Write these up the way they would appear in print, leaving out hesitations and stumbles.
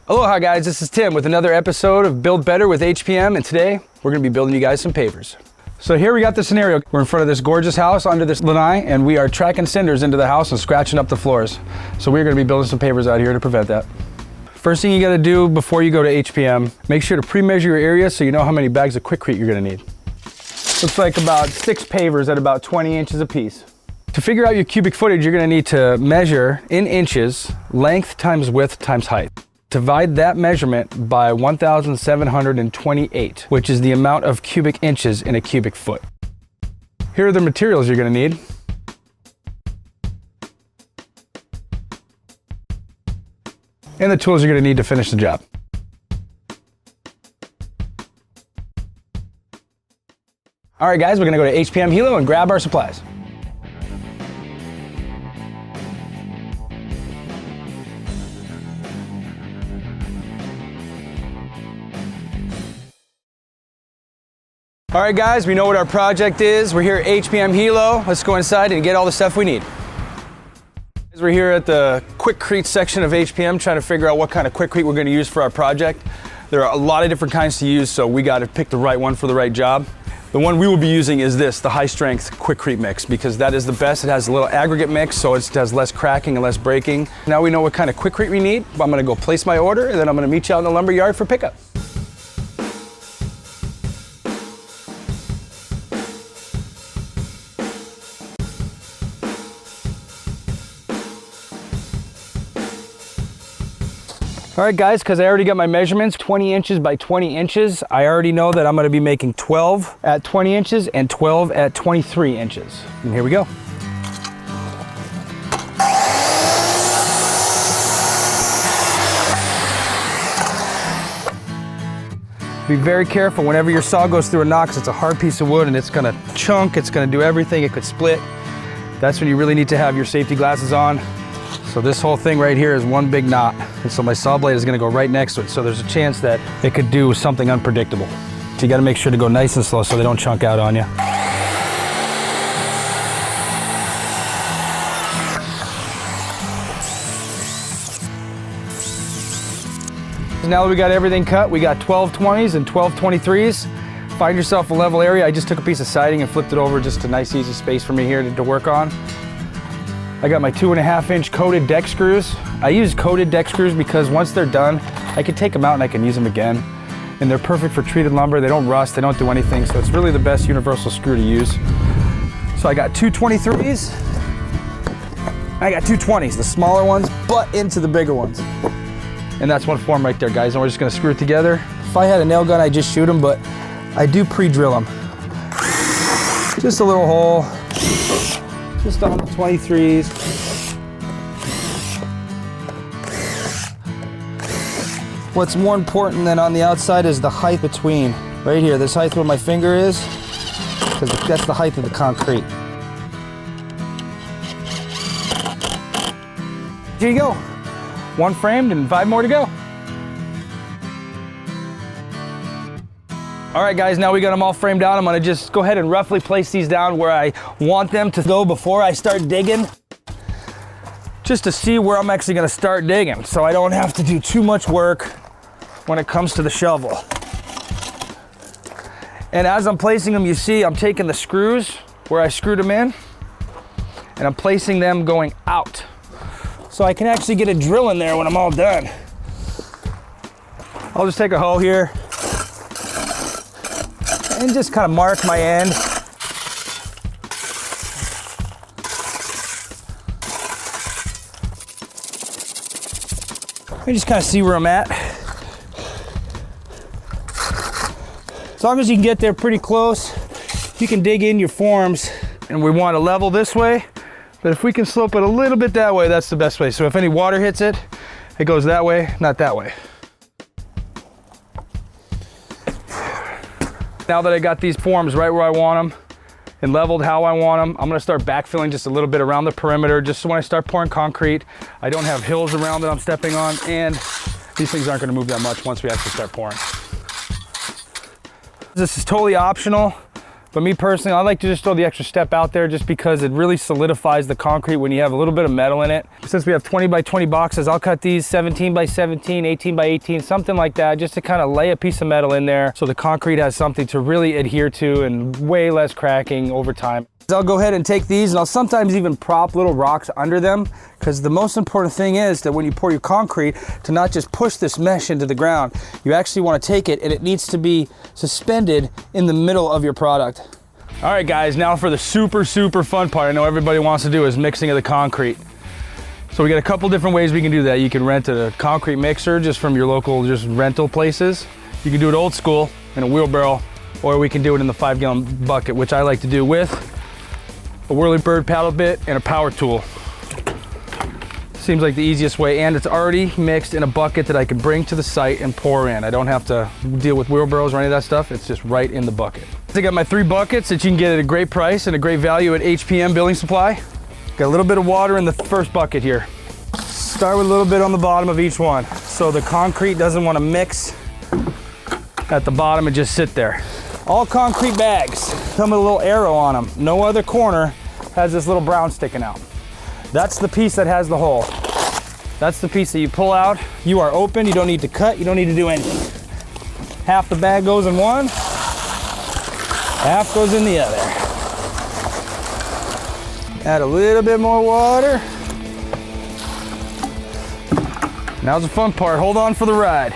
Aloha guys, this is Tim with another episode of Build Better with HPM, and today we're going to be building you guys some pavers. So here we got the scenario. We're in front of this gorgeous house under this lanai, and we are tracking cinders into the house and scratching up the floors. So we're going to be building some pavers out here to prevent that. First thing you got to do before you go to HPM, make sure to pre-measure your area so you know how many bags of Quikrete you're going to need. Looks like about 6 pavers at about 20 inches apiece. To figure out your cubic footage, you're going to need to measure in inches, length times width times height. Divide that measurement by 1,728, which is the amount of cubic inches in a cubic foot. Here are the materials you're going to need. And the tools you're going to need to finish the job. All right guys, we're going to go to HPM Hilo and grab our supplies. All right guys, we know what our project is. We're here at HPM Hilo. Let's go inside and get all the stuff we need. We're here at the Quikrete section of HPM trying to figure out what kind of Quikrete we're going to use for our project. There are a lot of different kinds to use, so we got to pick the right one for the right job. The one we will be using is this, the high strength Quikrete mix, because that is the best. It has a little aggregate mix, so it has less cracking and less breaking. Now we know what kind of Quikrete we need. I'm going to go place my order, and then I'm going to meet you out in the lumber yard for pickup. All right guys, because I already got my measurements, 20 inches by 20 inches, I already know that I'm going to be making 12 at 20 inches and 12 at 23 inches. And here we go. Be very careful whenever your saw goes through a knot, because it's a hard piece of wood and it's going to chunk, it's going to do everything, it could split. That's when you really need to have your safety glasses on. So this whole thing right here is one big knot. And so my saw blade is gonna go right next to it. So there's a chance that it could do something unpredictable. So you gotta make sure to go nice and slow so they don't chunk out on you. Now that we got everything cut, we got 12/20s and 12/23s. Find yourself a level area. I just took a piece of siding and flipped it over, just a nice easy space for me here to work on. I got my 2.5 inch coated deck screws. I use coated deck screws because once they're done, I can take them out and I can use them again. And they're perfect for treated lumber. They don't rust, they don't do anything. So it's really the best universal screw to use. So I got two 23s. I got two 20s, the smaller ones, butt into the bigger ones. And that's one form right there, guys. And we're just gonna screw it together. If I had a nail gun, I'd just shoot them, but I do pre-drill them. Just a little hole. Just on the 23s. What's more important than on the outside is the height between. Right here, this height where my finger is, because that's the height of the concrete. Here you go. One framed and 5 more to go. All right guys, now we got them all framed out. I'm gonna just go ahead and roughly place these down where I want them to go before I start digging, just to see where I'm actually gonna start digging, so I don't have to do too much work when it comes to the shovel. And as I'm placing them, you see I'm taking the screws where I screwed them in, and I'm placing them going out, so I can actually get a drill in there when I'm all done. I'll just take a hoe here and just kind of mark my end. And just kind of see where I'm at. As long as you can get there pretty close, you can dig in your forms. And we want to level this way, but if we can slope it a little bit that way, that's the best way. So if any water hits it, it goes that way, not that way. Now that I got these forms right where I want them and leveled how I want them, I'm gonna start backfilling just a little bit around the perimeter, just so when I start pouring concrete, I don't have hills around that I'm stepping on, and these things aren't gonna move that much once we actually start pouring. This is totally optional, But me personally, I like to just throw the extra step out there just because it really solidifies the concrete when you have a little bit of metal in it. Since we have 20 by 20 boxes, I'll cut these 17 by 17, 18 by 18, something like that, just to kind of lay a piece of metal in there so the concrete has something to really adhere to and way less cracking over time. I'll go ahead and take these and I'll sometimes even prop little rocks under them, because the most important thing is that when you pour your concrete, to not just push this mesh into the ground. You actually want to take it and it needs to be suspended in the middle of your product. All right guys, now for the super fun part I know everybody wants to do, is mixing of the concrete. So we got a couple different ways we can do that. You can rent a concrete mixer just from your local rental places. You can do it old school in a wheelbarrow, or we can do it in the 5-gallon bucket, which I like to do with a whirly-bird paddle bit and a power tool. Seems like the easiest way, and it's already mixed in a bucket that I can bring to the site and pour in. I don't have to deal with wheelbarrows or any of that stuff. It's just right in the bucket. I got my 3 buckets that you can get at a great price and a great value at HPM Building Supply. Got a little bit of water in the first bucket here. Start with a little bit on the bottom of each one, so the concrete doesn't want to mix at the bottom and just sit there. All concrete bags come with a little arrow on them. No other corner has this little brown sticking out. That's the piece that has the hole. That's the piece that you pull out. You are open, you don't need to cut, you don't need to do anything. Half the bag goes in one, half goes in the other. Add a little bit more water. Now's the fun part, hold on for the ride.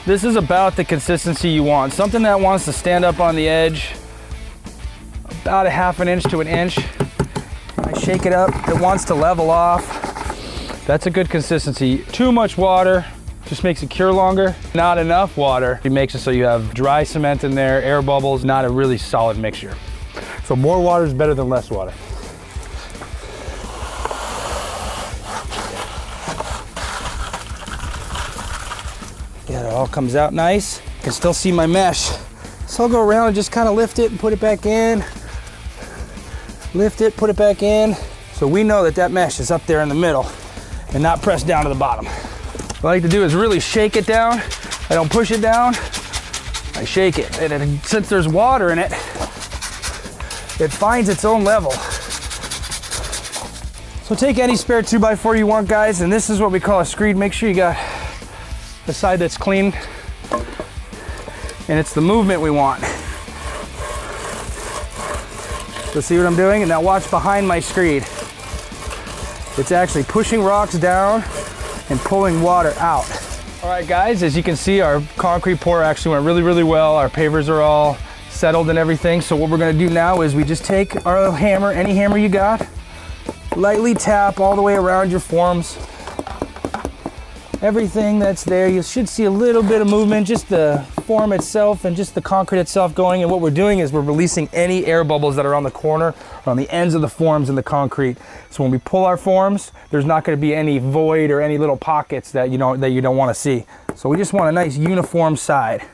This is about the consistency you want. Something that wants to stand up on the edge, about a ½ inch to an inch. I shake it up, it wants to level off. That's a good consistency. Too much water just makes it cure longer. Not enough water, it makes it so you have dry cement in there, air bubbles, not a really solid mixture. So more water is better than less water. Yeah, it all comes out nice. I can still see my mesh. So I'll go around and just kind of lift it and put it back in. Lift it, put it back in. So we know that that mesh is up there in the middle and not pressed down to the bottom. What I like to do is really shake it down. I don't push it down, I shake it. And since there's water in it, it finds its own level. So take any spare 2x4 you want, guys, and this is what we call a screed. Make sure you got the side that's clean, and it's the movement we want. So see what I'm doing? And now watch behind my screed. It's actually pushing rocks down and pulling water out. All right guys, as you can see, our concrete pour actually went really well. Our pavers are all settled and everything. So what we're gonna do now is we just take our hammer, any hammer you got, lightly tap all the way around your forms. Everything that's there, you should see a little bit of movement, just the form itself and just the concrete itself going. And what we're doing is we're releasing any air bubbles that are on the corner or on the ends of the forms in the concrete. So when we pull our forms, there's not going to be any void or any little pockets that you don't want to see. So we just want a nice uniform side.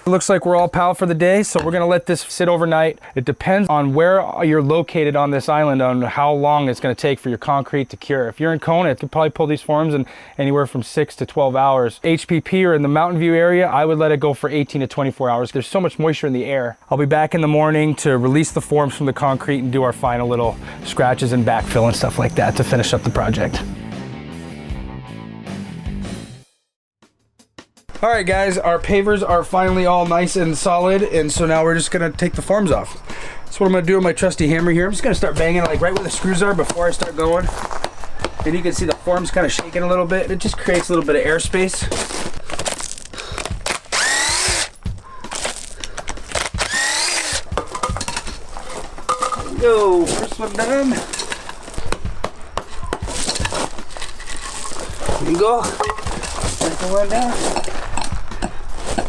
It looks like we're all pal for the day, so we're gonna let this sit overnight. It depends on where you're located on this island on how long it's gonna take for your concrete to cure. If you're in Kona, it could probably pull these forms in anywhere from 6 to 12 hours. HPP or in the Mountain View area, I would let it go for 18 to 24 hours. There's so much moisture in the air. I'll be back in the morning to release the forms from the concrete and do our final little scratches and backfill and stuff like that to finish up the project. All right guys, our pavers are finally all nice and solid, and so now we're just gonna take the forms off. So what I'm gonna do with my trusty hammer here, I'm just gonna start banging like right where the screws are before I start going. And you can see the form's kind of shaking a little bit. It just creates a little bit of airspace. Go, first one done. There you go. Second one down.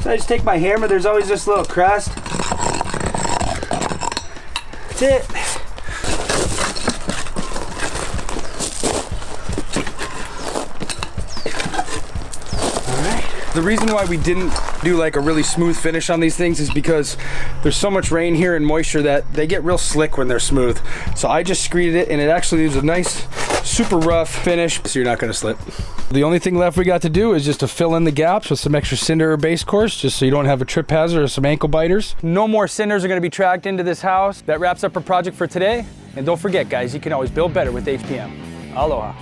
So I just take my hammer, there's always this little crust. That's it. Alright. The reason why we didn't do like a really smooth finish on these things is because there's so much rain here and moisture that they get real slick when they're smooth. So I just screeded it, and it actually leaves a nice super rough finish, so you're not gonna slip. The only thing left we got to do is just to fill in the gaps with some extra cinder or base course, just so you don't have a trip hazard or some ankle biters. No more cinders are gonna be tracked into this house. That wraps up our project for today. And don't forget, guys, you can always build better with HPM. Aloha.